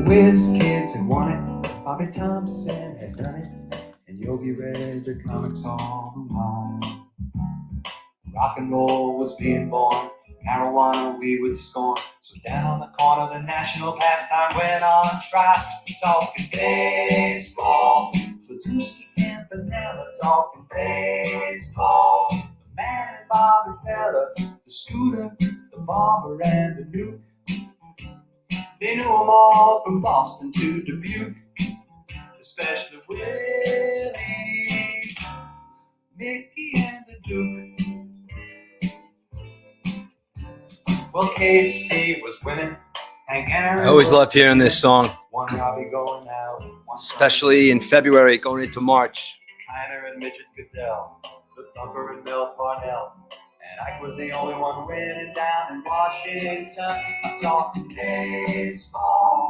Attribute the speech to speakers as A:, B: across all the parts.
A: Whiz Kids had won it, Bobby Thompson had done it, and Yogi read the comics all the while. Rock and roll was being born, marijuana we would scorn. So down on the corner, the national pastime went on trial. Talking baseball, Platuski Campanella talking baseball. The man and Bobby Fella, the Scooter, the Barber, and the Duke. They knew them all from Boston to Dubuque, especially Willie, Mickey, and the Duke. Well, KC was winning.
B: I always love hearing this song,
A: One Robbie going out,
B: especially in February going into March.
A: Kiner and Midget Goodell, the Thumper and Bill Parnell. And Ike was the only one winning down in Washington. I'm talking baseball.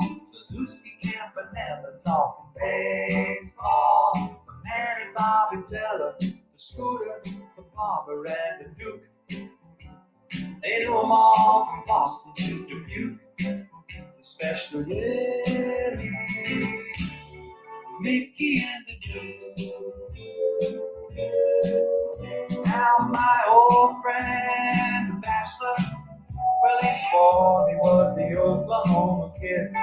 A: Platuski Campanella talking baseball. The Manny Bobby Fella, the Scooter, the Barber, and the Duke. They knew them all from Boston to Dubuque, especially Willie, Mickey, and the Duke. Now my old friend, the bachelor, well, he swore he was the Oklahoma kid.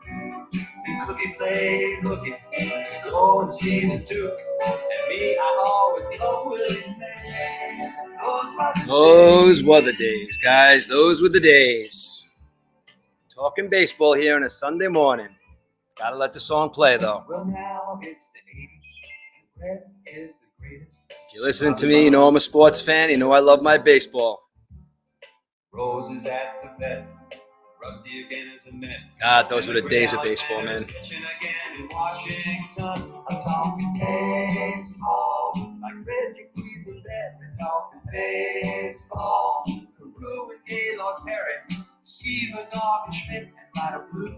A: And Cookie played hooky to go and see the Duke. And me, I always loved Willie Man.
B: Those were the days, guys. Those were the days. Talking baseball here on a Sunday morning. Gotta let the song play, though.
A: Well, now it's the 80s, and red is the greatest.
B: If you're listening to me, you know I'm a sports fan. You know I love my baseball.
A: Rose is at the vet. Rusty again is a Met.
B: God, those were the days of baseball, man.
A: Again in Washington. I'm talking baseball. Like Reggie Cleveland, we're talking baseball. Carew and Gaylord Perry, Seaver, Dog, and Schmidt, and Ryder Blue.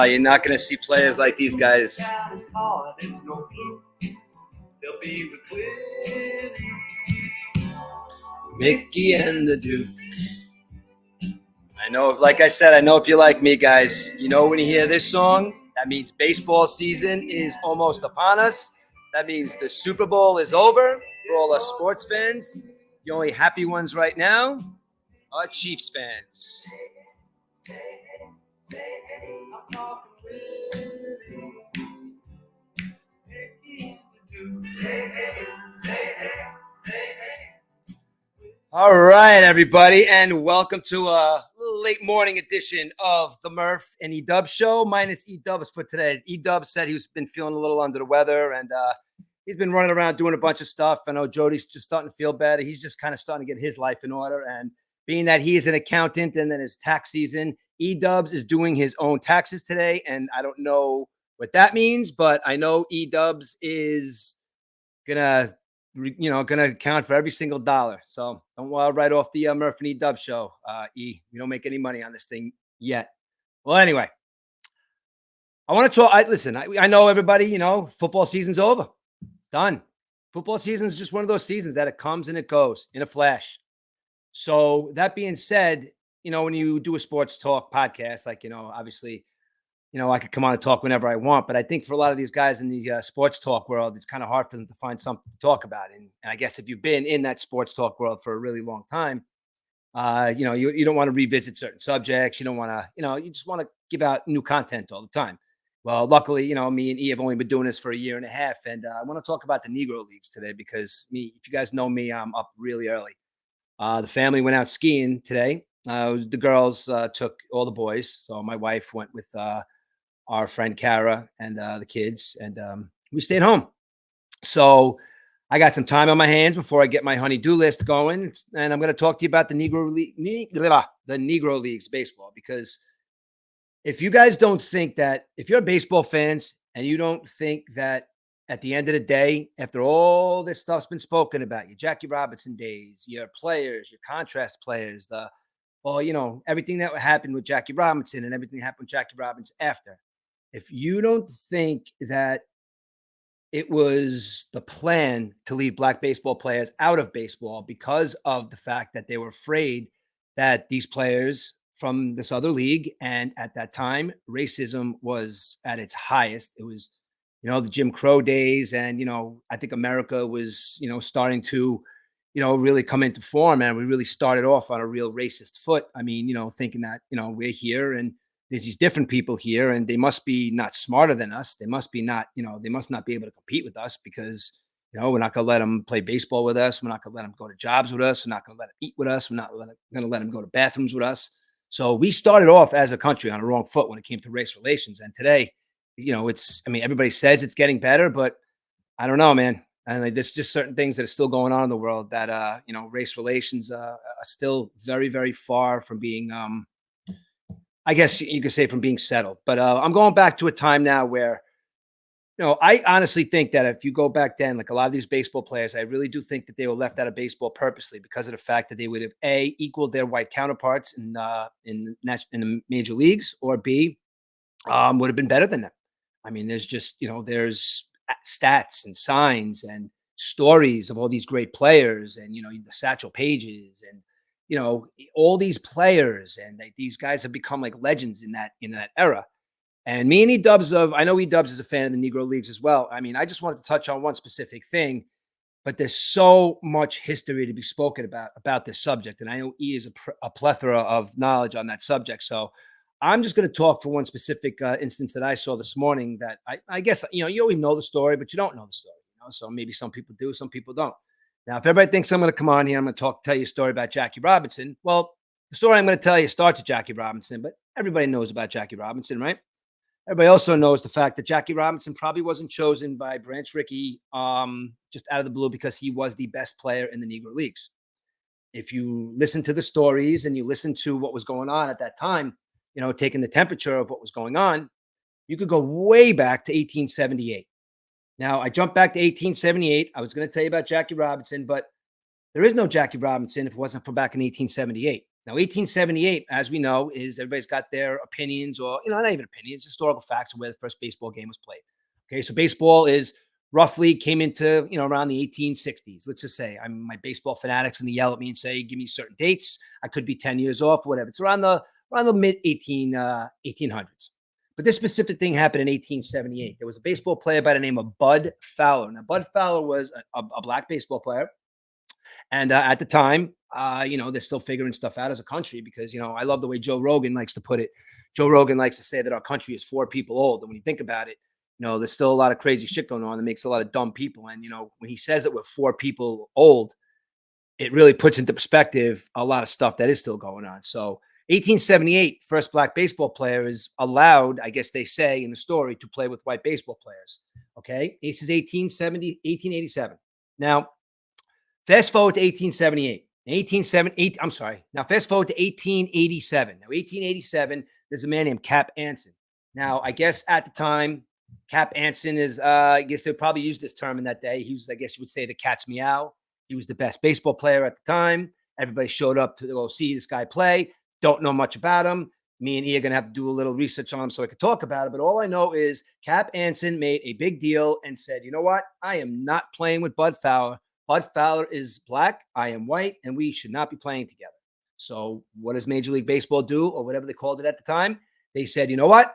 B: You're not going to see players like these guys.
A: It's no fluke. They'll be with Willie,
B: Mickey, and the Duke. I know, like I said, I know if you like me, guys. You know when you hear this song, that means baseball season is almost upon us. That means the Super Bowl is over for all us sports fans. The only happy ones right now are Chiefs fans.
A: I'm talking Willie, Mickey, and the Duke. Say hey, say hey, say hey.
B: All right, everybody, and welcome to a late morning edition of the Murf and E-Dub show, minus E-Dubs for today. E-Dub said he's been feeling a little under the weather, and he's been running around doing a bunch of stuff. I know Jody's just starting to feel better. He's just kind of starting to get his life in order, and being that he is an accountant and then it's tax season, E-Dubs is doing his own taxes today, and I don't know what that means, but I know E-Dubs is gonna account for every single dollar. So don't write off the Murph and E-Dub show. We don't make any money on this thing yet. Well, anyway, I want to talk. Listen, I know everybody, football season's over. It's done. Football season is just one of those seasons that it comes and it goes in a flash. So that being said, when you do a sports talk podcast, like, obviously, I could come on and talk whenever I want, but I think for a lot of these guys in the sports talk world, it's kind of hard for them to find something to talk about. And I guess if you've been in that sports talk world for a really long time, you don't want to revisit certain subjects. You don't want to, you just want to give out new content all the time. Well, luckily, me and E have only been doing this for a year and a half. And I want to talk about the Negro Leagues today because if you guys know me, I'm up really early. The family went out skiing today. The girls took all the boys. So my wife went with our friend Kara and the kids, and we stayed home. So I got some time on my hands before I get my honey-do list going, and I'm going to talk to you about the Negro Leagues baseball, because if you guys don't think that, if you're baseball fans and you don't think that at the end of the day, after all this stuff's been spoken about, your Jackie Robinson days, your players, your contrast players, everything that happened with Jackie Robinson and everything that happened with Jackie Robinson after, if you don't think that it was the plan to leave black baseball players out of baseball because of the fact that they were afraid that these players from this other league. And at that time, racism was at its highest. It was, the Jim Crow days. And, I think America was, starting to, really come into form. And we really started off on a real racist foot. I mean, thinking that, we're here and there's these different people here and they must be not smarter than us. They must be not, they must not be able to compete with us because, we're not going to let them play baseball with us. We're not going to let them go to jobs with us. We're not going to let them eat with us. We're not going to let them go to bathrooms with us. So we started off as a country on a wrong foot when it came to race relations. And today, everybody says it's getting better, but I don't know, man. And there's just certain things that are still going on in the world that, race relations are still very, very far from being, I guess you could say from being settled. But I'm going back to a time now where, I honestly think that if you go back then, like a lot of these baseball players, I really do think that they were left out of baseball purposely because of the fact that they would have equaled their white counterparts in the major leagues, or B, would have been better than them. I mean, there's just there's stats and signs and stories of all these great players, and the Satchel Pages, and all these players, and these guys have become like legends in that era. And me and I know E-Dubs is a fan of the Negro Leagues as well. I mean, I just wanted to touch on one specific thing, but there's so much history to be spoken about this subject. And I know E is a plethora of knowledge on that subject. So I'm just going to talk for one specific instance that I saw this morning that I guess, you always know the story, but you don't know the story. So maybe some people do, some people don't. Now, if everybody thinks I'm going to come on here, I'm going to tell you a story about Jackie Robinson. Well, the story I'm going to tell you starts with Jackie Robinson, but everybody knows about Jackie Robinson, right? Everybody also knows the fact that Jackie Robinson probably wasn't chosen by Branch Rickey just out of the blue because he was the best player in the Negro Leagues. If you listen to the stories and you listen to what was going on at that time, taking the temperature of what was going on, you could go way back to 1878. Now, I jumped back to 1878. I was going to tell you about Jackie Robinson, but there is no Jackie Robinson if it wasn't for back in 1878. Now, 1878, as we know, is everybody's got their opinions, or, not even opinions, historical facts of where the first baseball game was played. Okay, so baseball is roughly came into, around the 1860s. Let's just say my baseball fanatics and they yell at me and say, give me certain dates. I could be 10 years off, whatever. It's around the mid 1800s. But this specific thing happened in 1878. There was a baseball player by the name of Bud Fowler. Now, Bud Fowler was a black baseball player. And at the time, they're still figuring stuff out as a country because, I love the way Joe Rogan likes to put it. Joe Rogan likes to say that our country is 4 people old. And when you think about it, there's still a lot of crazy shit going on that makes a lot of dumb people. And, when he says that we're 4 people old, it really puts into perspective a lot of stuff that is still going on. So 1878, first black baseball player is allowed, I guess they say in the story, to play with white baseball players. Okay. This is 1887. Now, fast forward to 1878. Now, fast forward to 1887. Now, 1887, there's a man named Cap Anson. Now, I guess at the time, Cap Anson is, I guess they probably used this term in that day. He was, I guess you would say, the cat's meow. He was the best baseball player at the time. Everybody showed up to go see this guy play. Don't know much about him. Me and E are going to have to do a little research on him so I could talk about it. But all I know is Cap Anson made a big deal and said, you know what? I am not playing with Bud Fowler. Bud Fowler is black, I am white, and we should not be playing together. So what does Major League Baseball do, or whatever they called it at the time? They said, you know what?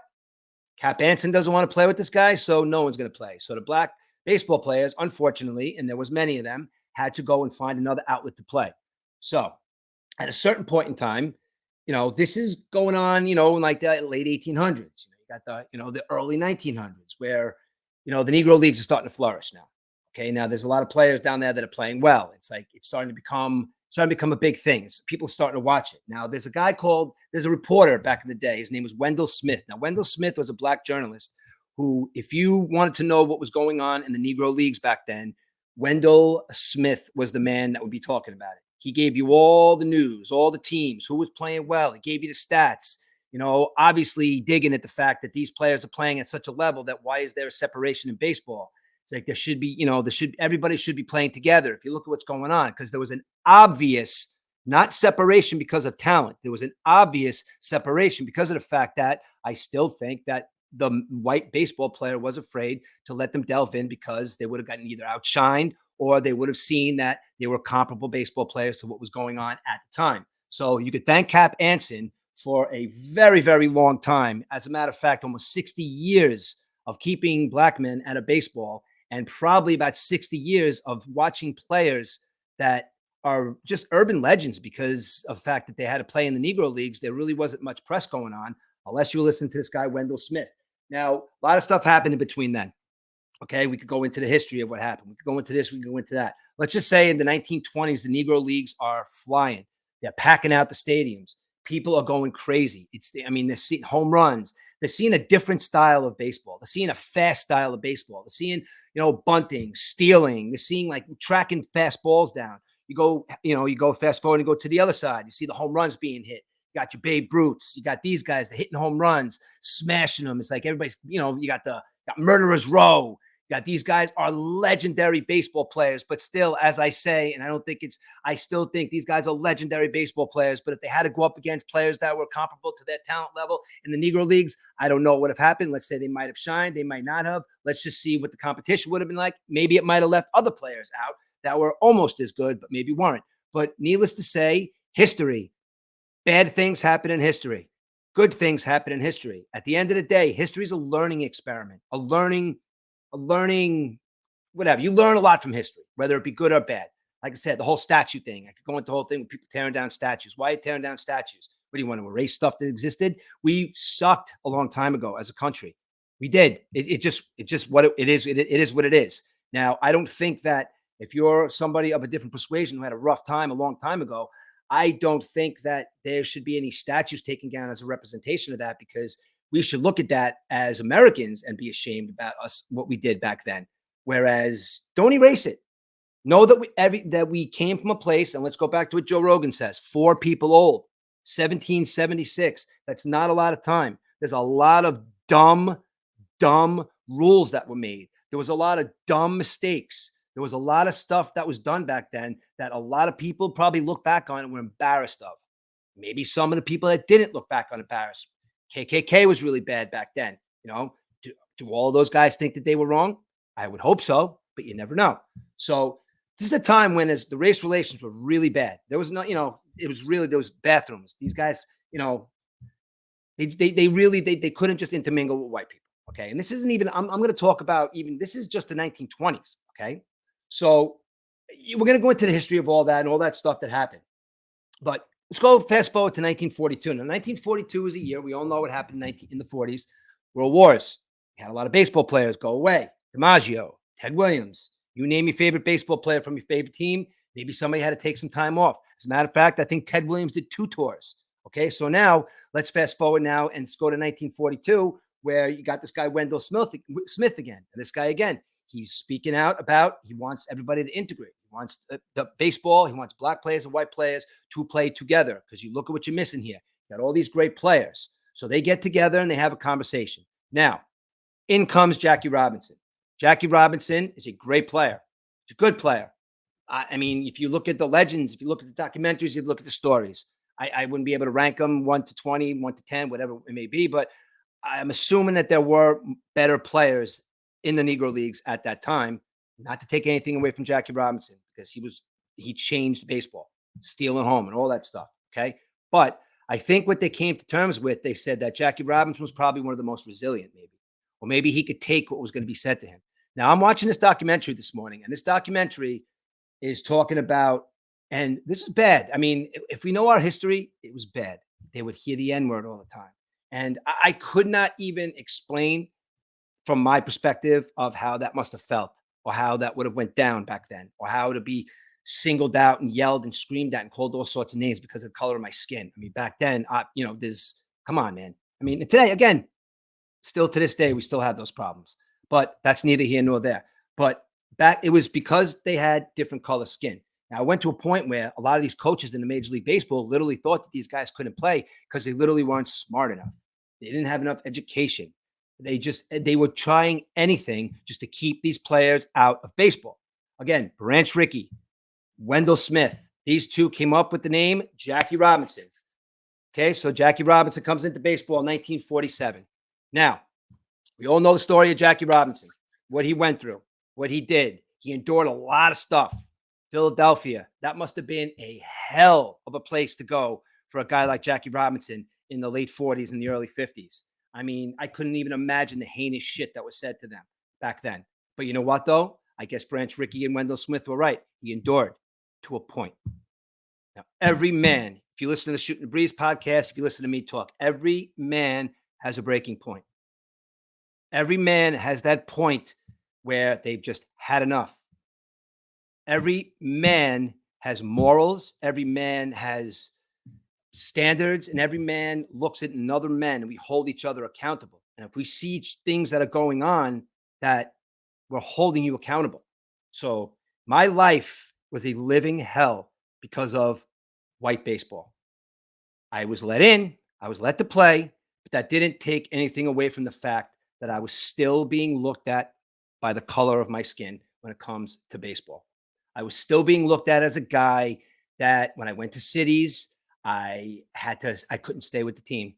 B: Cap Anson doesn't want to play with this guy, so no one's going to play. So the black baseball players, unfortunately, and there was many of them, had to go and find another outlet to play. So at a certain point in time, this is going on, in like the late 1800s. You got the early 1900s where, the Negro Leagues are starting to flourish now. Okay, now there's a lot of players down there that are playing well. It's like it's starting to become a big thing. People are starting to watch it. Now there's a reporter back in the day. His name was Wendell Smith. Now Wendell Smith was a black journalist who, if you wanted to know what was going on in the Negro Leagues back then, Wendell Smith was the man that would be talking about it. He gave you all the news, all the teams, who was playing well. He gave you the stats. Obviously digging at the fact that these players are playing at such a level that why is there a separation in baseball? It's like there should be, everybody should be playing together. If you look at what's going on, because there was an obvious, not separation because of talent. There was an obvious separation because of the fact that I still think that the white baseball player was afraid to let them delve in because they would have gotten either outshined or they would have seen that they were comparable baseball players to what was going on at the time. So you could thank Cap Anson for a very, very long time. As a matter of fact, almost 60 years of keeping black men out of baseball, and probably about 60 years of watching players that are just urban legends because of the fact that they had to play in the Negro Leagues. There really wasn't much press going on unless you listen to this guy, Wendell Smith. Now, a lot of stuff happened in between then. Okay, we could go into the history of what happened. We could go into this, we can go into that. Let's just say in the 1920s, the Negro Leagues are flying. They're packing out the stadiums. People are going crazy. They're seeing home runs. They're seeing a different style of baseball. They're seeing a fast style of baseball. They're seeing, bunting, stealing. They're seeing like tracking fast balls down. You go fast forward and go to the other side. You see the home runs being hit. You got your Babe Ruths. You got these guys that hitting home runs, smashing them. It's like everybody's, you got Murderers Row. You got these guys are legendary baseball players, but still, as I say, and I still think these guys are legendary baseball players. But if they had to go up against players that were comparable to their talent level in the Negro Leagues, I don't know what would have happened. Let's say they might have shined. They might not have. Let's just see what the competition would have been like. Maybe it might have left other players out that were almost as good, but maybe weren't. But needless to say, history. Bad things happen in history. Good things happen in history. At the end of the day, history is a learning experiment, a learning, whatever. You learn a lot from history, whether it be good or bad. Like I said, the whole statue thing. I could go into the whole thing with people tearing down statues. Why are you tearing down statues? What do you want to erase stuff that existed? We sucked a long time ago as a country. We did. It just what it is. It is what it is. Now, I don't think that if you're somebody of a different persuasion who had a rough time a long time ago, I don't think that there should be any statues taken down as a representation of that, because we should look at that as Americans and be ashamed about us, what we did back then. Whereas don't erase it. Know that we came from a place, and let's go back to what Joe Rogan says, 4 people old, 1776. That's not a lot of time. There's a lot of dumb rules that were made. There was a lot of dumb mistakes. There was a lot of stuff that was done back then that a lot of people probably look back on and were embarrassed of. Maybe some of the people that didn't look back on embarrassed. KKK was really bad back then. Do all of those guys think that they were wrong? I would hope so, but you never know. So this is a time when the race relations were really bad. There was no, it was really, there was bathrooms. These guys, they couldn't just intermingle with white people. Okay. And this isn't even, I'm going to talk about this is just the 1920s. Okay. So we're going to go into the history of all that and all that stuff that happened. But let's go fast forward to 1942. Now, 1942 is a year. We all know what happened in the 40s. World Wars. We had a lot of baseball players go away. DiMaggio, Ted Williams. You name your favorite baseball player from your favorite team. Maybe somebody had to take some time off. As a matter of fact, I think Ted Williams did 2 tours. Okay, so now let's fast forward now and go to 1942, where you got this guy Wendell Smith again. And this guy again, he's speaking out about he wants everybody to integrate. He wants the baseball. He wants black players and white players to play together, because you look at what you're missing here. You got all these great players. So they get together and they have a conversation. Now, in comes Jackie Robinson. Jackie Robinson is a great player. He's a good player. I mean, if you look at the legends, if you look at the documentaries, you look at the stories. I wouldn't be able to rank them 1 to 20, 1 to 10, whatever it may be. But I'm assuming that there were better players in the Negro Leagues at that time. Not to take anything away from Jackie Robinson, because he changed baseball, stealing home and all that stuff. Okay. But I think what they came to terms with, they said that Jackie Robinson was probably one of the most resilient, maybe. Or maybe he could take what was going to be said to him. Now, I'm watching this documentary this morning, and this documentary is talking about, and this is bad. I mean, if we know our history, it was bad. They would hear the N-word all the time. And I could not even explain from my perspective of how that must have felt, or how that would have went down back then, or how to be singled out and yelled and screamed at and called all sorts of names because of the color of my skin. I mean, back then, come on, man. I mean, today, again, still to this day, we still have those problems, but that's neither here nor there. But it was because they had different color skin. Now, I went to a point where a lot of these coaches in the Major League Baseball literally thought that these guys couldn't play because they literally weren't smart enough. They didn't have enough education. They were trying anything just to keep these players out of baseball. Again, Branch Rickey, Wendell Smith, these two came up with the name Jackie Robinson. Okay, so Jackie Robinson comes into baseball in 1947. Now, we all know the story of Jackie Robinson, what he went through, what he did. He endured a lot of stuff. Philadelphia, that must have been a hell of a place to go for a guy like Jackie Robinson in the late 40s and the early 50s. I mean, I couldn't even imagine the heinous shit that was said to them back then. But you know what, though? I guess Branch Rickey and Wendell Smith were right. He endured to a point. Now, every man, if you listen to the Shooting the Breeze podcast, if you listen to me talk, every man has a breaking point. Every man has that point where they've just had enough. Every man has morals. Every man has standards, and every man looks at another man, and we hold each other accountable. And if we see things that are going on, that we're holding you accountable. So my life was a living hell because of white baseball. I was let in, I was let to play, but that didn't take anything away from the fact that I was still being looked at by the color of my skin when it comes to baseball. I was still being looked at as a guy that when I went to cities, I couldn't stay with the team.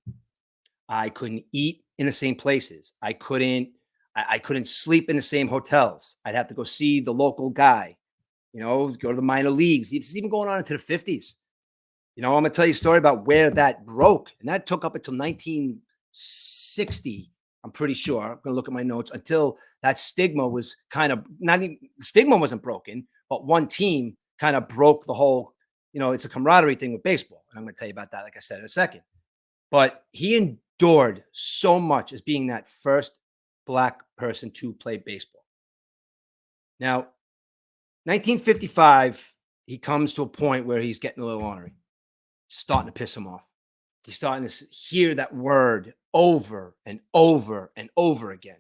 B: I couldn't eat in the same places. I couldn't sleep in the same hotels. I'd have to go see the local guy, go to the minor leagues. It's even going on into the 50s. I'm going to tell you a story about where that broke. And that took up until 1960, I'm pretty sure. I'm going to look at my notes until that stigma was kind of stigma wasn't broken, but one team kind of broke the whole, it's a camaraderie thing with baseball. And I'm going to tell you about that, like I said, in a second. But he endured so much as being that first Black person to play baseball. Now, 1955, he comes to a point where he's getting a little ornery. Starting to piss him off. He's starting to hear that word over and over and over again.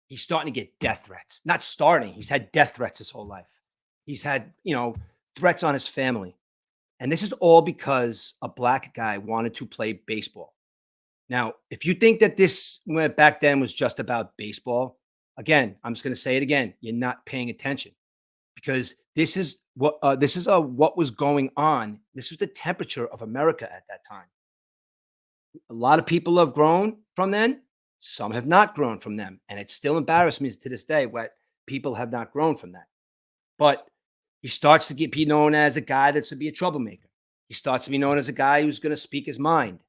B: He's starting to get death threats. Not starting. He's had death threats his whole life. He's had, threats on his family. And this is all because a Black guy wanted to play baseball. Now, if you think that this back then was just about baseball, again, I'm just going to say it again. You're not paying attention, because this is what was going on. This was the temperature of America at that time. A lot of people have grown from then. Some have not grown from them. And it still embarrasses me to this day what people have not grown from that. But he starts to be known as a guy that's to be a troublemaker. He starts to be known as a guy who's going to speak his mind.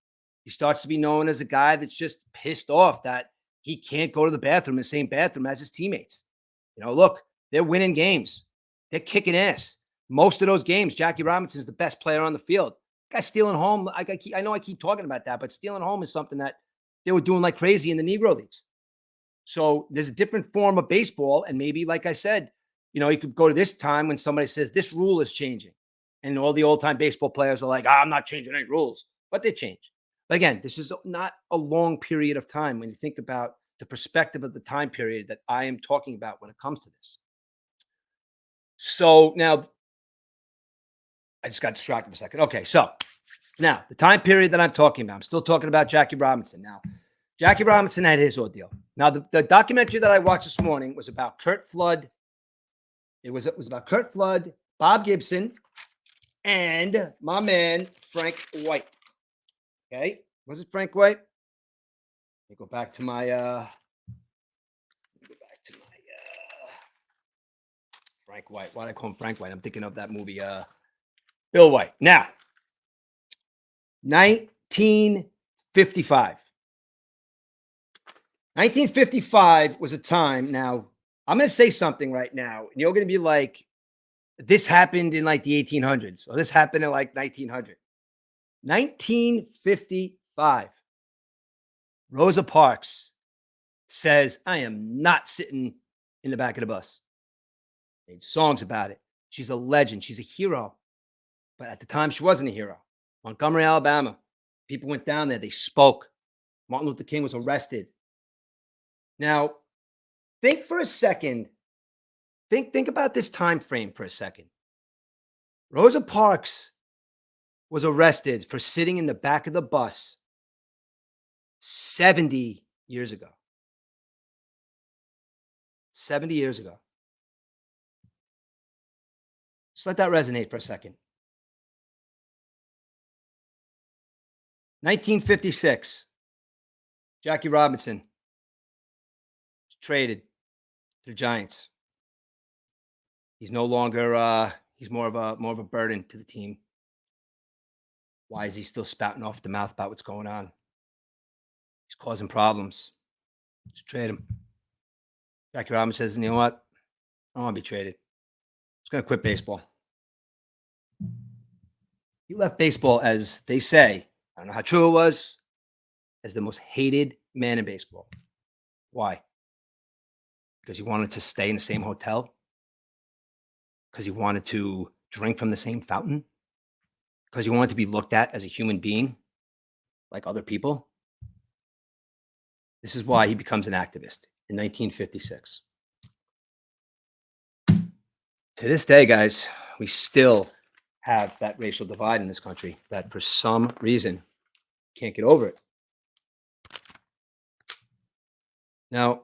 B: He starts to be known as a guy that's just pissed off that he can't go to the bathroom in the same bathroom as his teammates. Look, they're winning games. They're kicking ass. Most of those games, Jackie Robinson is the best player on the field. Guy stealing home. I know I keep talking about that, but stealing home is something that they were doing like crazy in the Negro Leagues. So there's a different form of baseball. And maybe, like I said, you could go to this time when somebody says this rule is changing. And all the old time baseball players are like, I'm not changing any rules, but they change. But again, this is not a long period of time when you think about the perspective of the time period that I am talking about when it comes to this. So now, I just got distracted for a second. Okay, so now the time period that I'm talking about, I'm still talking about Jackie Robinson. Now, Jackie Robinson had his ordeal. Now, the documentary that I watched this morning was about Curt Flood. It was about Curt Flood, Bob Gibson, and my man, Frank White. Okay, was it Frank White? Let me go back to my Frank White. Why do I call him Frank White? I'm thinking of that movie, Bill White. Now, 1955. 1955 was a time. Now, I'm going to say something right now, and you're going to be like, this happened in like the 1800s, or this happened in like 1900. 1955. Rosa Parks says, I am not sitting in the back of the bus. Made songs about it. She's a legend. She's a hero. But at the time, she wasn't a hero. Montgomery, Alabama. People went down there. They spoke. Martin Luther King was arrested. Now, think for a second. Think about this time frame for a second. Rosa Parks was arrested for sitting in the back of the bus 70 years ago. 70 years ago. Just let that resonate for a second. 1956. Jackie Robinson was traded to the Giants. He's no longer. He's more of a burden to the team. Why is he still spouting off the mouth about what's going on? He's causing problems. Just trade him. Jackie Robinson says, you know what? I don't want to be traded. He's going to quit baseball. He left baseball, as they say, I don't know how true it was, as the most hated man in baseball. Why? Because he wanted to stay in the same hotel? Because he wanted to drink from the same fountain? Because he wanted to be looked at as a human being like other people? This is why he becomes an activist in 1956. To this day, guys, we still have that racial divide in this country that for some reason can't get over it. Now,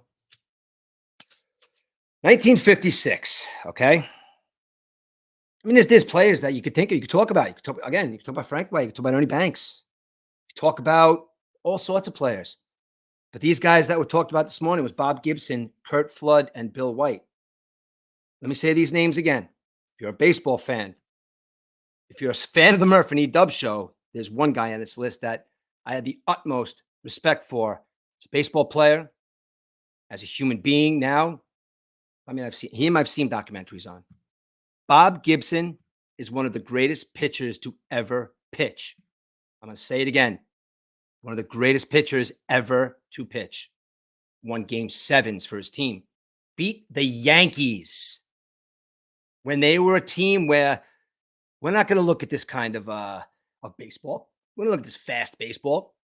B: 1956, okay? I mean, there's players that you could think of, you could talk about. You could talk about Frank White, you could talk about Ernie Banks. You could talk about all sorts of players. But these guys that were talked about this morning was Bob Gibson, Curt Flood, and Bill White. Let me say these names again. If you're a baseball fan, if you're a fan of the Murph and E-Dub show, there's one guy on this list that I had the utmost respect for. It's a baseball player, as a human being now. I mean, I've seen documentaries on. Bob Gibson is one of the greatest pitchers to ever pitch. I'm going to say it again. One of the greatest pitchers ever to pitch. Won game 7s for his team. Beat the Yankees when they were a team where we're not going to look at this kind of baseball. We're going to look at this fast baseball.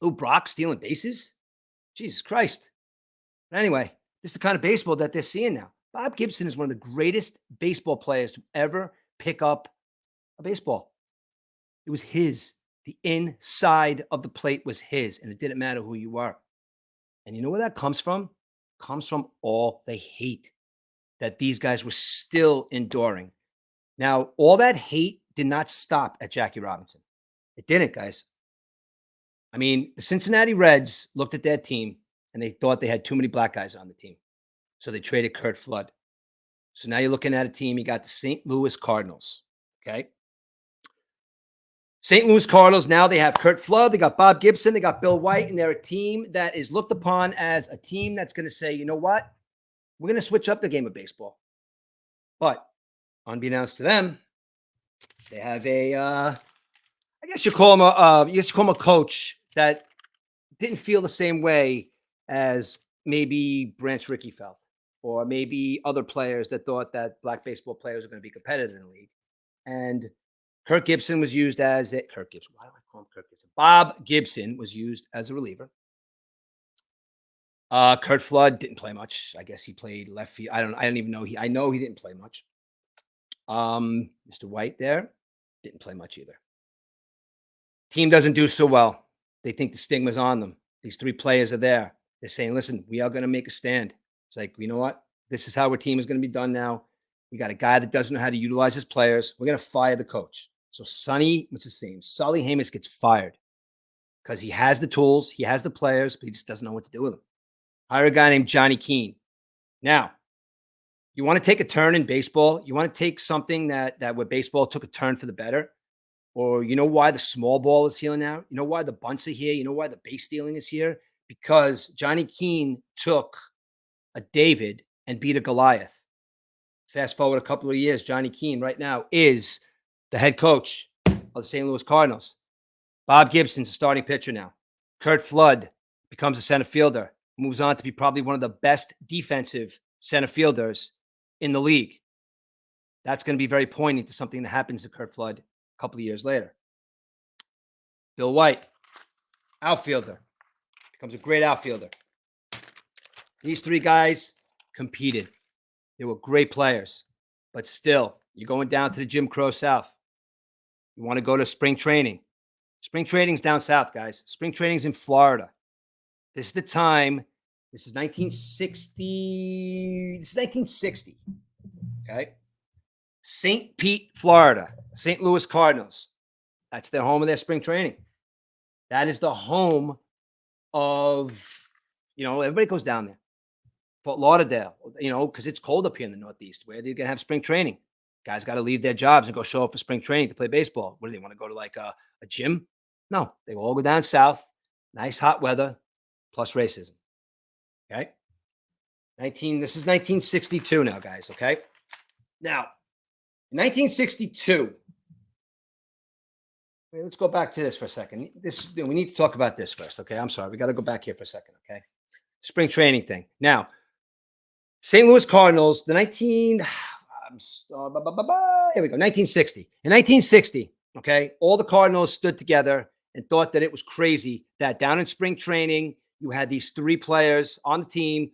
B: Oh, Brock stealing bases? Jesus Christ. But anyway, this is the kind of baseball that they're seeing now. Bob Gibson is one of the greatest baseball players to ever pick up a baseball. It was his. The inside of the plate was his, and it didn't matter who you were. And you know where that comes from? It comes from all the hate that these guys were still enduring. Now, all that hate did not stop at Jackie Robinson. It didn't, guys. I mean, the Cincinnati Reds looked at their team, and they thought they had too many black guys on the team. So they traded Curt Flood. So now you're looking at a team, you got the St. Louis Cardinals, okay? St. Louis Cardinals, now they have Curt Flood, they got Bob Gibson, they got Bill White, and they're a team that is looked upon as a team that's going to say, you know what? We're going to switch up the game of baseball. But unbeknownst to them, they have I guess you call him a coach that didn't feel the same way as maybe Branch Rickey felt, or maybe other players that thought that black baseball players are going to be competitive in the league. And Kirk Gibson was used as a Kirk Gibson. Why do I call him Kirk Gibson? Bob Gibson was used as a reliever. Curt Flood didn't play much. I guess he played left field. I don't even know. I know he didn't play much. Mr. White there didn't play much either. Team doesn't do so well. They think the stigma's on them. These 3 players are there. They're saying, listen, we are going to make a stand. It's like, you know what? This is how our team is going to be done now. We got a guy that doesn't know how to utilize his players. We're going to fire the coach. So Sully Hamas gets fired because he has the tools, he has the players, but he just doesn't know what to do with them. Hire a guy named Johnny Keane. Now, you want to take a turn in baseball? You want to take something that where baseball took a turn for the better? Or you know why the small ball is here now? You know why the bunts are here? You know why the base stealing is here? Because Johnny Keane took a David and beat a Goliath. Fast forward a couple of years, Johnny Keane right now is the head coach of the St. Louis Cardinals. Bob Gibson's a starting pitcher now. Curt Flood becomes a center fielder, moves on to be probably one of the best defensive center fielders in the league. That's going to be very poignant to something that happens to Curt Flood a couple of years later. Bill White, outfielder, becomes a great outfielder. These 3 guys competed. They were great players, but still, you're going down to the Jim Crow South. You want to go to spring training. Spring training's down south, guys. Spring training's in Florida. This is the time. This is 1960. This is 1960. Okay. St. Pete, Florida. St. Louis Cardinals. That's their home of their spring training. That is the home of, everybody goes down there. Fort Lauderdale, because it's cold up here in the Northeast, where they're going to have spring training. Guys got to leave their jobs and go show up for spring training to play baseball. What do they want to go to, like a gym? No, they all go down south, nice hot weather, plus racism. Okay. This is 1962 now, guys. Okay. Now, 1962. Wait, let's go back to this for a second. We need to talk about this first. Okay. I'm sorry. We got to go back here for a second. Okay. Spring training thing. Now, St. Louis Cardinals, the 19. Here we go. 1960. In 1960, okay, all the Cardinals stood together and thought that it was crazy that down in spring training, you had these 3 players on the team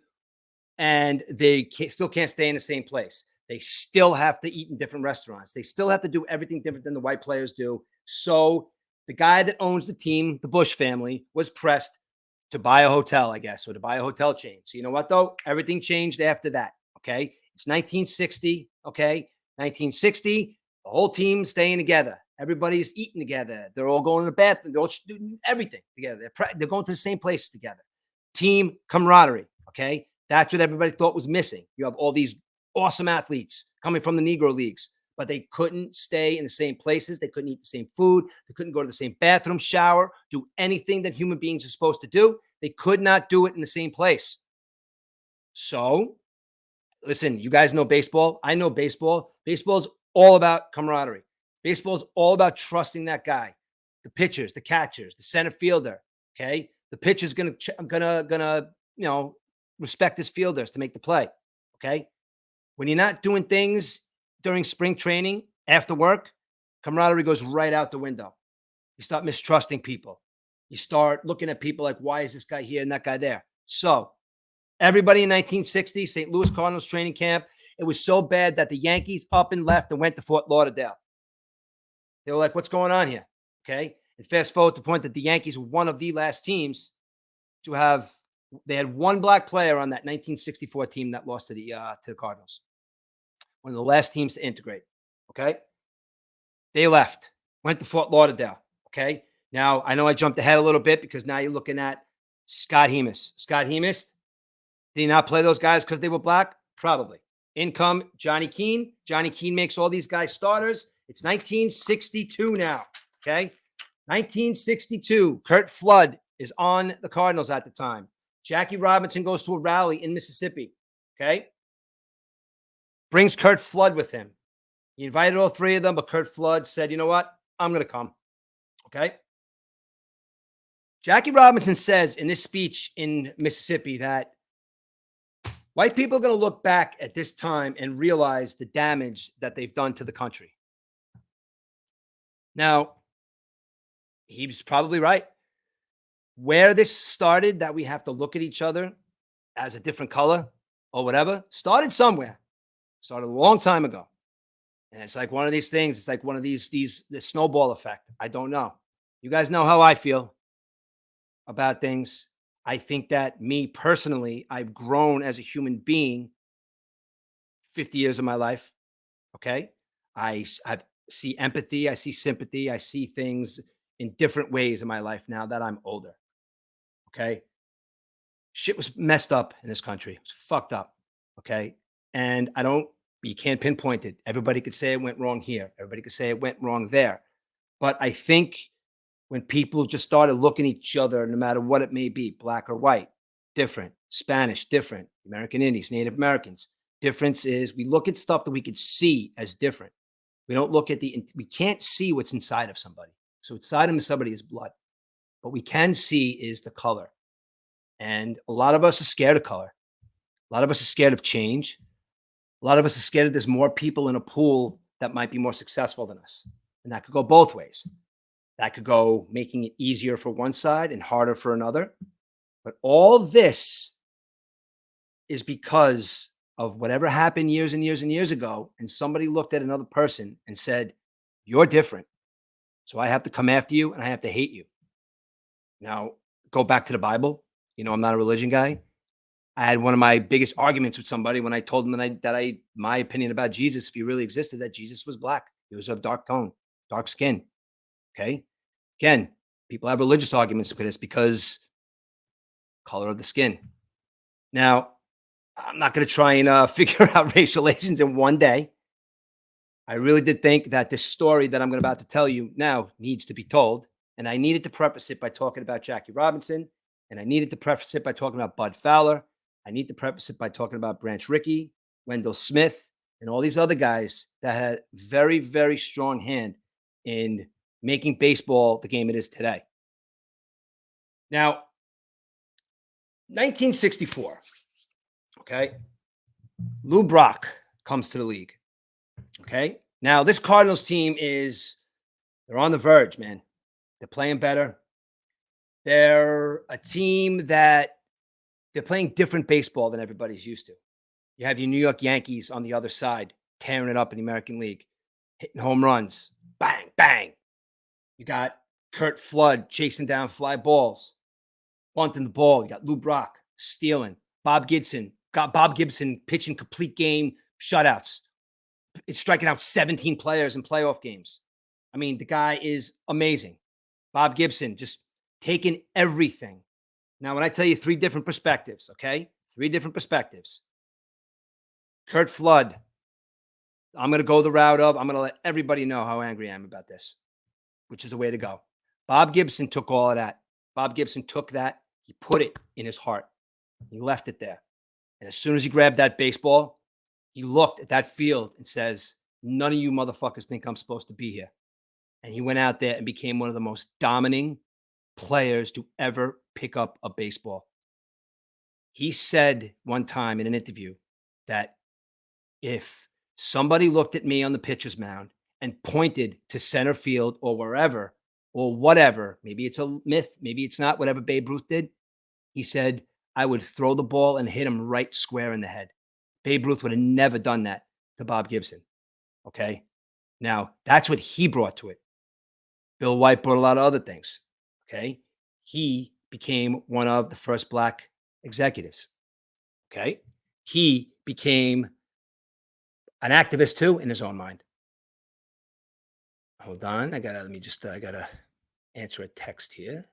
B: and they still can't stay in the same place. They still have to eat in different restaurants. They still have to do everything different than the white players do. So the guy that owns the team, the Bush family, was pressed to buy a hotel, I guess, or to buy a hotel chain. So you know what, though? Everything changed after that, okay? It's 1960, okay? 1960, the whole team's staying together. Everybody's eating together. They're all going to the bathroom. They're all doing everything together. They're going to the same places together. Team camaraderie, okay? That's what everybody thought was missing. You have all these awesome athletes coming from the Negro Leagues, but they couldn't stay in the same places. They couldn't eat the same food. They couldn't go to the same bathroom, shower, do anything that human beings are supposed to do. They could not do it in the same place. So, listen, you guys know baseball. I know baseball. Baseball's all about camaraderie. Baseball's all about trusting that guy, the pitchers, the catchers, the center fielder. Okay, the pitcher's gonna respect his fielders to make the play. Okay, when you're not doing things during spring training after work, camaraderie goes right out the window. You start mistrusting people. You start looking at people like, why is this guy here and that guy there? So everybody in 1960, St. Louis Cardinals training camp, it was so bad that the Yankees up and left and went to Fort Lauderdale. They were like, what's going on here? Okay. And fast forward to the point that the Yankees were one of the last teams to have, they had one black player on that 1964 team that lost to the Cardinals. One of the last teams to integrate. Okay. They left, went to Fort Lauderdale. Okay. Now, I know I jumped ahead a little bit because now you're looking at Scott Hemus. Scott Hemus, did he not play those guys because they were black? Probably. In come Johnny Keane. Johnny Keane makes all these guys starters. It's 1962 now. Okay. 1962. Kurt Flood is on the Cardinals at the time. Jackie Robinson goes to a rally in Mississippi. Okay. Brings Kurt Flood with him. He invited all 3 of them, but Kurt Flood said, you know what? I'm going to come. Okay. Jackie Robinson says in this speech in Mississippi that white people are going to look back at this time and realize the damage that they've done to the country. Now, he's probably right. Where this started, that we have to look at each other as a different color or whatever, started somewhere. Started a long time ago. And it's like one of these things. It's like one of the snowball effect. I don't know. You guys know how I feel about things. I think that me personally, I've grown as a human being 50 years of my life. Okay. I see empathy. I see sympathy. I see things in different ways in my life now that I'm older. Okay. Shit was messed up in this country. It was fucked up. Okay. And you can't pinpoint it. Everybody could say it went wrong here. Everybody could say it went wrong there. But I think when people just started looking at each other, no matter what it may be, black or white, different, Spanish, different, American Indians, Native Americans, difference is we look at stuff that we could see as different. We don't look at we can't see what's inside of somebody. So inside of somebody is blood. What we can see is the color. And a lot of us are scared of color. A lot of us are scared of change. A lot of us are scared that there's more people in a pool that might be more successful than us. And that could go both ways. That could go making it easier for one side and harder for another. But all this is because of whatever happened years and years and years ago. And somebody looked at another person and said, you're different. So I have to come after you and I have to hate you. Now, go back to the Bible. You know, I'm not a religion guy. I had one of my biggest arguments with somebody when I told them that my opinion about Jesus, if he really existed, that Jesus was black. He was of dark tone, dark skin. Okay. Again, people have religious arguments with this because color of the skin. Now, I'm not going to try and figure out racial relations in one day. I really did think that this story that I'm about to tell you now needs to be told. And I needed to preface it by talking about Jackie Robinson. And I needed to preface it by talking about Bud Fowler. I need to preface it by talking about Branch Rickey, Wendell Smith, and all these other guys that had very, very strong hand in making baseball the game it is today. Now, 1964, okay, Lou Brock comes to the league, okay? Now, this Cardinals team they're on the verge, man. They're playing better. They're a team that they're playing different baseball than everybody's used to. You have your New York Yankees on the other side, tearing it up in the American League, hitting home runs, bang, bang. You got Kurt Flood chasing down fly balls, bunting the ball. You got Lou Brock stealing. Bob Gibson pitching complete game shutouts. It's striking out 17 players in playoff games. I mean, the guy is amazing. Bob Gibson just taking everything. Now, when I tell you three different perspectives, okay? Three different perspectives. Kurt Flood, I'm going to go the route of, I'm going to let everybody know how angry I am about this, which is the way to go. Bob Gibson took all of that. Bob Gibson took that. He put it in his heart. He left it there. And as soon as he grabbed that baseball, he looked at that field and says, none of you motherfuckers think I'm supposed to be here. And he went out there and became one of the most dominating players to ever pick up a baseball. He said one time in an interview that if somebody looked at me on the pitcher's mound and pointed to center field or wherever or whatever, maybe it's a myth, maybe it's not, whatever Babe Ruth did, he said, I would throw the ball and hit him right square in the head. Babe Ruth would have never done that to Bob Gibson. Okay. Now, that's what he brought to it. Bill White brought a lot of other things. Okay. He became one of the first black executives. Okay. He became an activist too in his own mind. Hold on. I gotta answer a text here.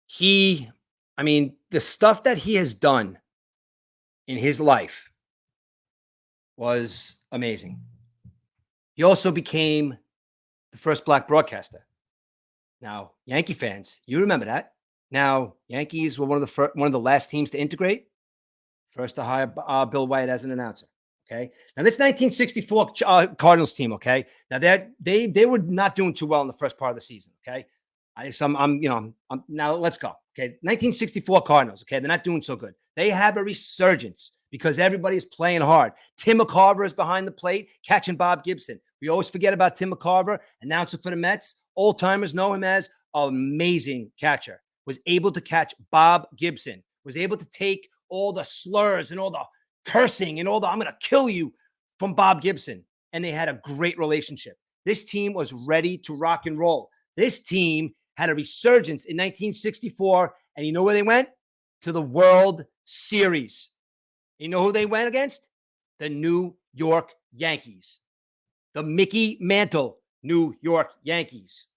B: The stuff that he has done in his life was amazing. He also became the first black broadcaster. Now, Yankee fans, you remember that. Now, Yankees were one of the last teams to integrate. First to hire Bill White as an announcer. Okay. Now, this 1964 Cardinals team. Okay. Now they were not doing too well in the first part of the season. Okay. Now let's go. Okay. 1964 Cardinals. Okay. They're not doing so good. They have a resurgence because everybody is playing hard. Tim McCarver is behind the plate catching Bob Gibson. We always forget about Tim McCarver, announcer for the Mets. Old timers know him as amazing catcher. Was able to catch Bob Gibson. Was able to take all the slurs and all the cursing and all the I'm going to kill you from Bob Gibson. And they had a great relationship. This team was ready to rock and roll. This team had a resurgence in 1964. And you know where they went? To the World Series. You know who they went against? The New York Yankees. The Mickey Mantle New York Yankees.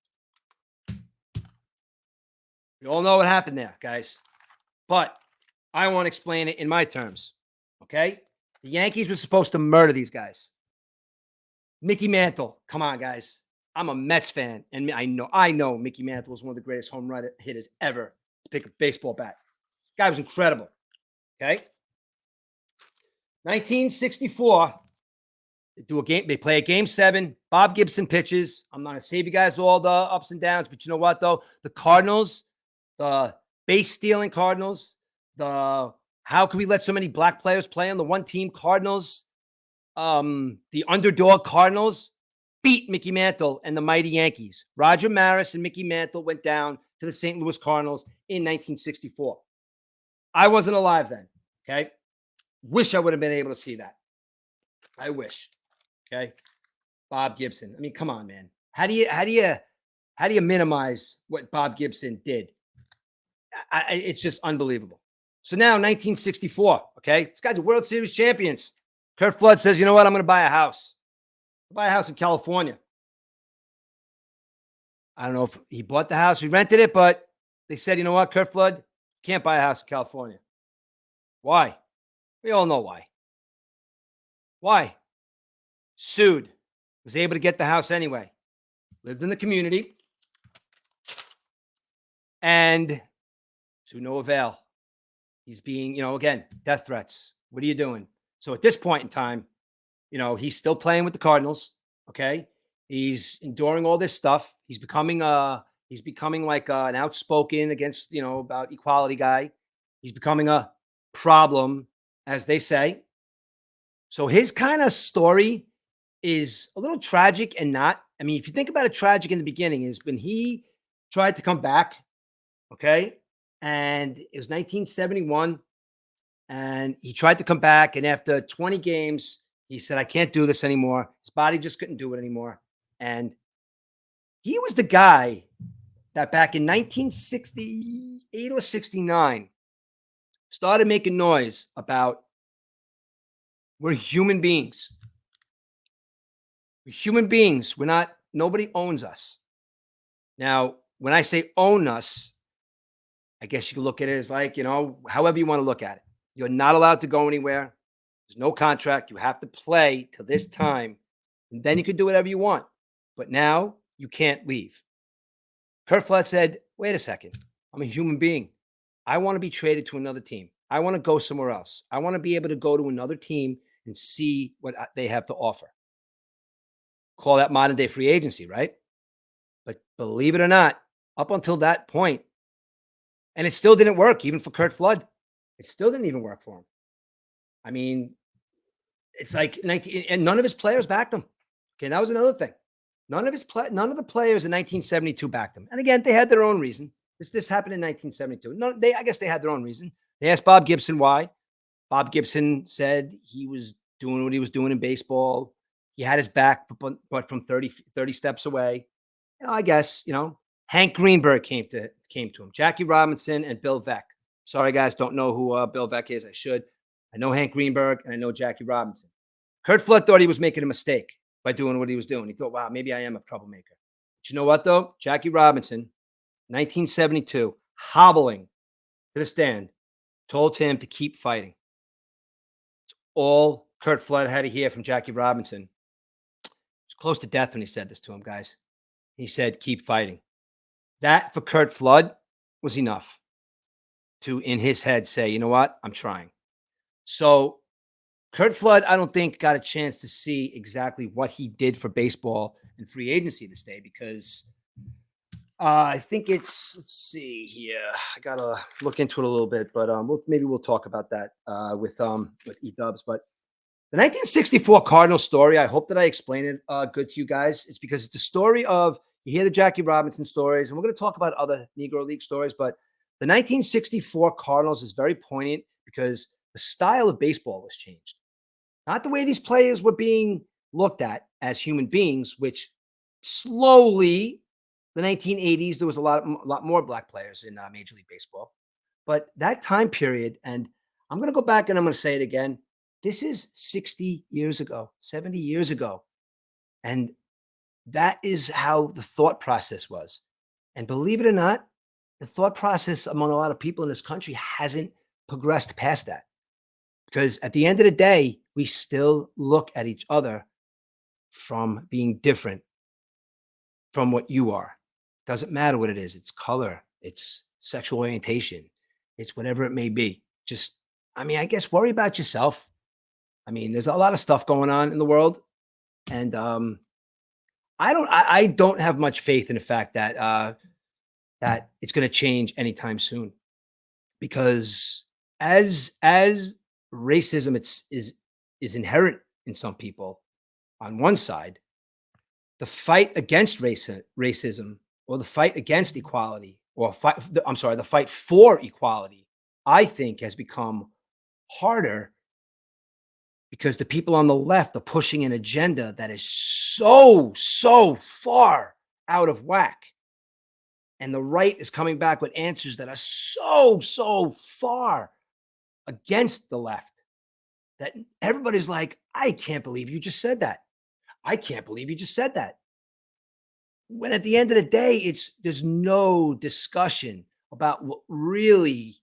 B: We all know what happened there, guys. But I want to explain it in my terms. Okay? The Yankees were supposed to murder these guys. Mickey Mantle. Come on, guys. I'm a Mets fan, and I know Mickey Mantle was one of the greatest home run hitters ever to pick a baseball bat. This guy was incredible. Okay? 1964. They play a game 7. Bob Gibson pitches. I'm not going to save you guys all the ups and downs, but you know what, though? The Cardinals, the base-stealing Cardinals, how can we let so many black players play on the one-team Cardinals? The underdog Cardinals beat Mickey Mantle and the mighty Yankees. Roger Maris and Mickey Mantle went down to the St. Louis Cardinals in 1964. I wasn't alive then, okay? Wish I would have been able to see that. I wish. Okay. Bob Gibson. I mean, come on, man. How do you minimize what Bob Gibson did? It's just unbelievable. So now 1964. Okay. This guy's a World Series champions. Kurt Flood says, you know what? I'm going to buy a house. I'll buy a house in California. I don't know if he bought the house, he rented it, but they said, you know what, Kurt Flood, you can't buy a house in California. Why? We all know why. Why? sued, was able to get the house anyway, lived in the community, and to no avail. He's being, again, death threats. What are you doing? So at this point in time, he's still playing with the Cardinals. Okay. He's enduring all this stuff. He's becoming like an outspoken against, about equality guy. He's becoming a problem, as they say. So his kind of story is a little tragic and not. I mean, if you think about it, tragic in the beginning is when he tried to come back. Okay. And it was 1971. And he tried to come back. And after 20 games, he said, I can't do this anymore. His body just couldn't do it anymore. And he was the guy that back in 1968 or 69 started making noise about we're human beings. We're human beings. Nobody owns us. Now, when I say own us, I guess you can look at it as like, however you want to look at it. You're not allowed to go anywhere. There's no contract. You have to play till this time, and then you can do whatever you want. But now you can't leave. Kurt Flood said, wait a second. I'm a human being. I want to be traded to another team. I want to go somewhere else. I want to be able to go to another team and see what they have to offer. Call that modern day free agency, right? But believe it or not, up until that point, and it still didn't work, even for Kurt Flood. It still didn't even work for him. I mean, it's like 19, and none of his players backed him. Okay, that was another thing. None of the players in 1972 backed him. And again, they had their own reason. This happened in 1972. I guess they had their own reason. They asked Bob Gibson why. Bob Gibson said he was doing what he was doing in baseball. He had his back, but from 30 steps away. I guess, Hank Greenberg came to him. Jackie Robinson and Bill Veeck. Sorry, guys, don't know who Bill Veeck is. I should. I know Hank Greenberg and I know Jackie Robinson. Kurt Flood thought he was making a mistake by doing what he was doing. He thought, wow, maybe I am a troublemaker. But you know what, though? Jackie Robinson, 1972, hobbling to the stand, told him to keep fighting. It's all Kurt Flood had to hear from Jackie Robinson. He was close to death when he said this to him, guys. He said, keep fighting. That, for Kurt Flood, was enough to, in his head, say, you know what? I'm trying. So Kurt Flood, I don't think, got a chance to see exactly what he did for baseball and free agency this day because I think let's see here. I got to look into it a little bit, but maybe we'll talk about that with E-Dubs. But the 1964 Cardinals story, I hope that I explained it good to you guys. It's because it's the story of, you hear the Jackie Robinson stories, and we're going to talk about other Negro League stories, but the 1964 Cardinals is very poignant because the style of baseball was changed. Not the way these players were being looked at as human beings, which slowly, the 1980s, there was a lot more black players in Major League Baseball. But that time period, and I'm going to go back and I'm going to say it again, this is 60 years ago, 70 years ago. And that is how the thought process was. And believe it or not, the thought process among a lot of people in this country hasn't progressed past that. Because at the end of the day, we still look at each other from being different from what you are. Doesn't matter what it is. It's color, it's sexual orientation, it's whatever it may be. I guess worry about yourself. I mean, there's a lot of stuff going on in the world. And I don't have much faith in the fact that that it's going to change anytime soon. Because as racism is inherent in some people on one side, the fight against racism or the fight against equality or the fight for equality, I think has become harder because the people on the left are pushing an agenda that is so far out of whack. And the right is coming back with answers that are so far against the left that everybody's like, I can't believe you just said that. I can't believe you just said that. When at the end of the day, there's no discussion about what really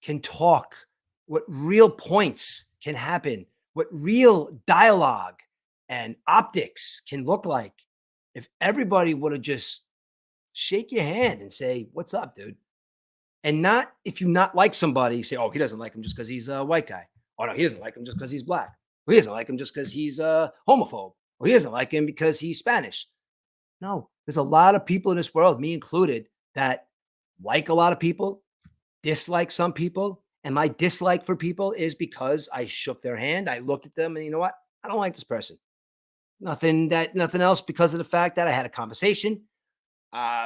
B: can talk, what real points can happen, what real dialogue and optics can look like if everybody would have just shake your hand and say, "What's up, dude?" And not if you not like somebody, say, "Oh, he doesn't like him just because he's a white guy." Oh no, he doesn't like him just because he's black. Or he doesn't like him just because he's a homophobe. Or he doesn't like him because he's Spanish. No, there's a lot of people in this world, me included, that like a lot of people, dislike some people. And my dislike for people is because I shook their hand, I looked at them, and you know what? I don't like this person. Nothing else because of the fact that I had a conversation,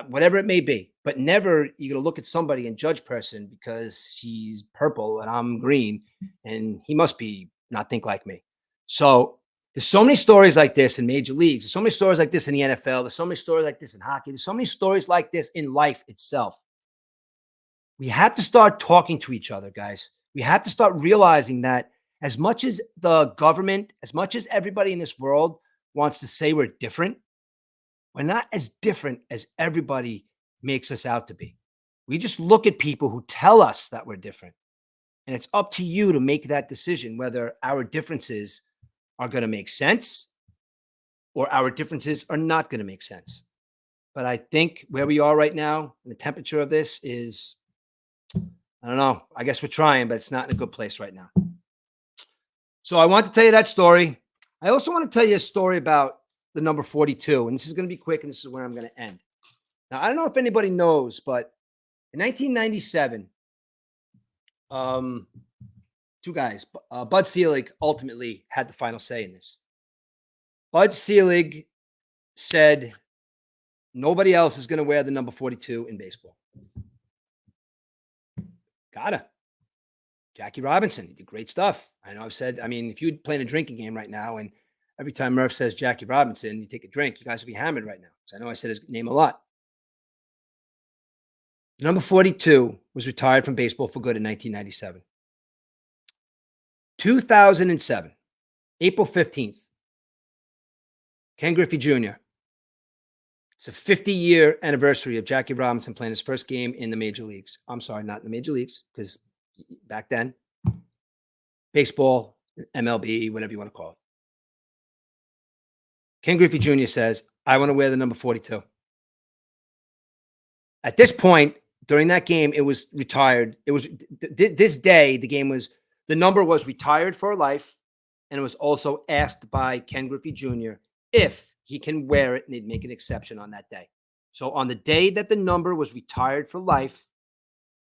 B: whatever it may be. But never you're gonna look at somebody and judge person because he's purple and I'm green, and he must be not think like me. So there's so many stories like this in major leagues. There's so many stories like this in the NFL. There's so many stories like this in hockey. There's so many stories like this in life itself. We have to start talking to each other, guys. We have to start realizing that as much as the government, as much as everybody in this world wants to say we're different, we're not as different as everybody makes us out to be. We just look at people who tell us that we're different. And it's up to you to make that decision whether our differences are going to make sense or our differences are not going to make sense. But I think where we are right now, the temperature of this is, I don't know. I guess we're trying, but it's not in a good place right now. So I want to tell you that story. I also want to tell you a story about the number 42. And this is going to be quick, and this is where I'm going to end. Now, I don't know if anybody knows, but in 1997, two guys, Bud Selig ultimately had the final say in this. Bud Selig said nobody else is going to wear the number 42 in baseball. Gotta. Jackie Robinson, he did great stuff. I know I've said, I mean, if you'd play in a drinking game right now and every time Murph says Jackie Robinson, you take a drink, you guys will be hammered right now. So I know I said his name a lot. Number 42 was retired from baseball for good in 1997. 2007, April 15th, Ken Griffey Jr. It's a 50-year anniversary of Jackie Robinson playing his first game in the major leagues. I'm sorry, not in the major leagues, because back then, baseball, MLB, whatever you want to call it. Ken Griffey Jr. says, I want to wear the number 42. At this point, during that game, it was retired. It was this day, the number was retired for life, and it was also asked by Ken Griffey Jr. if he can wear it, and they'd make an exception on that day. So on the day that the number was retired for life,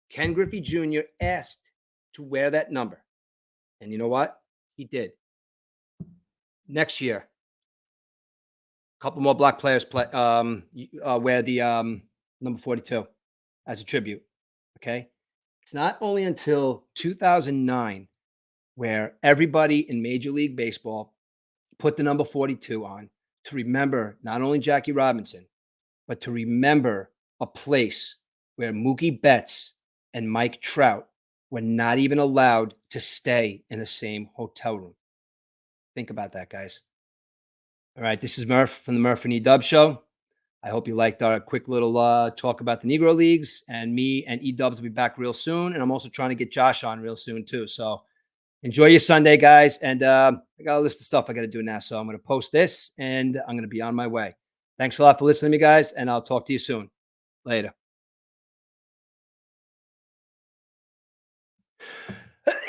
B: Ken Griffey Jr. asked to wear that number. And you know what? He did. Next year, a couple more black players wear the number 42 as a tribute. Okay. It's not only until 2009 where everybody in Major League Baseball put the number 42 on to remember not only Jackie Robinson, but to remember a place where Mookie Betts and Mike Trout were not even allowed to stay in the same hotel room. Think about that, guys. All right, this is Murph from the Murph and E-Dub Show. I hope you liked our quick little talk about the Negro Leagues, and me and E-Dubs will be back real soon. And I'm also trying to get Josh on real soon too. So enjoy your Sunday, guys. And I got a list of stuff I got to do now. So I'm going to post this and I'm going to be on my way. Thanks a lot for listening to me, guys. And I'll talk to you soon. Later.